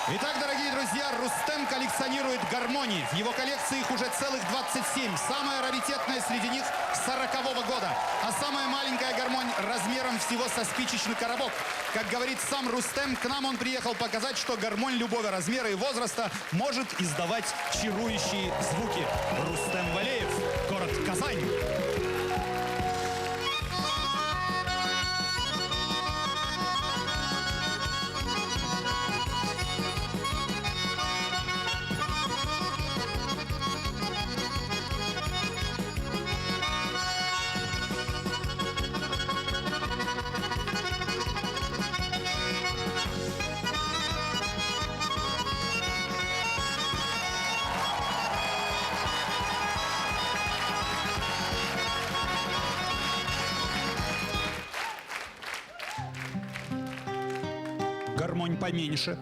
Итак, дорогие друзья, Рустем коллекционирует гармонии. В его коллекции их уже целых 27. Самая раритетная среди них 40-го года. А самая маленькая гармонь размером всего со спичечный коробок. Как говорит сам Рустем, к нам он приехал показать, что гармонь любого размера и возраста может издавать чарующие звуки. Рустем Валеев, город Казань. Гармонь поменьше.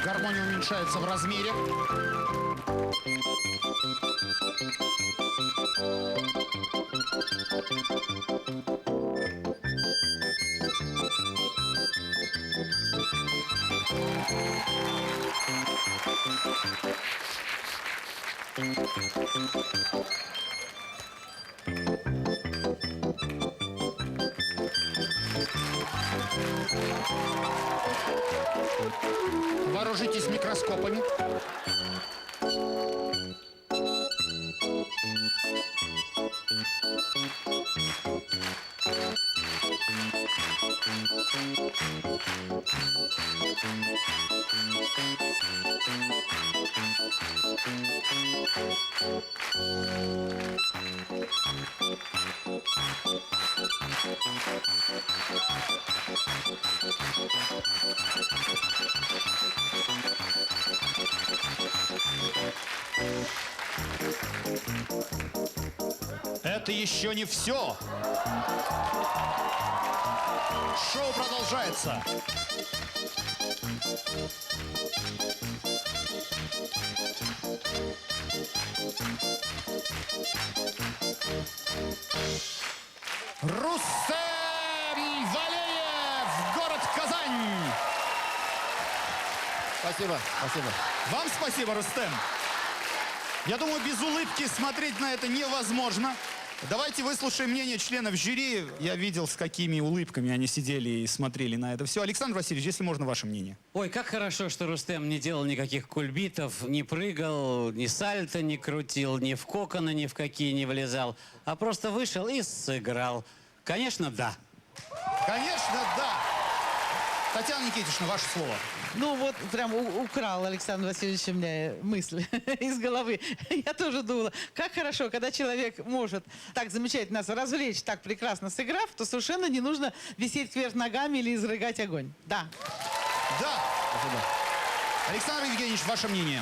Гармония уменьшается в размере. Вооружитесь микроскопами. Это еще не все. Шоу продолжается. Рустем Валеев, город Казань. Спасибо, спасибо. Вам спасибо, Рустем. Я думаю, без улыбки смотреть на это невозможно. Давайте выслушаем мнение членов жюри. Я видел, с какими улыбками они сидели и смотрели на это все. Александр Васильевич, если можно, ваше мнение. Ой, как хорошо, что Рустем не делал никаких кульбитов, не прыгал, ни сальто не крутил, ни в коконы ни в какие не влезал, а просто вышел и сыграл. Конечно, да. Конечно, да. Татьяна Никитична, ваше слово. Ну вот прям украл Александр Васильевич у меня мысль из головы. Я тоже думала, как хорошо, когда человек может так замечательно нас развлечь, так прекрасно сыграв, то совершенно не нужно висеть кверх ногами или изрыгать огонь. Да. Да. Спасибо. Александр Евгеньевич, ваше мнение.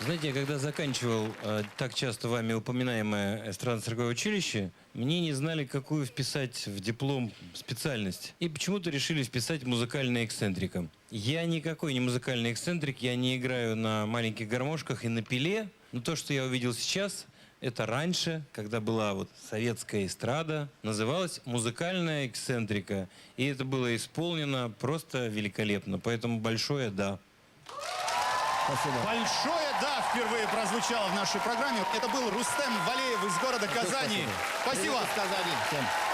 Знаете, я когда заканчивал так часто вами упоминаемое эстрадно-цирковое училище, мне не знали, какую вписать в диплом специальность. И почему-то решили вписать музыкальный эксцентрика. Я никакой не музыкальный эксцентрик, я не играю на маленьких гармошках и на пиле. Но то, что я увидел сейчас, это раньше, когда была вот советская эстрада, называлась музыкальная эксцентрика. И это было исполнено просто великолепно. Поэтому большое «да». Спасибо. Большое «да» впервые прозвучало в нашей программе. Это был Рустем Валеев из города Казани. Спасибо. Привет из Казани всем.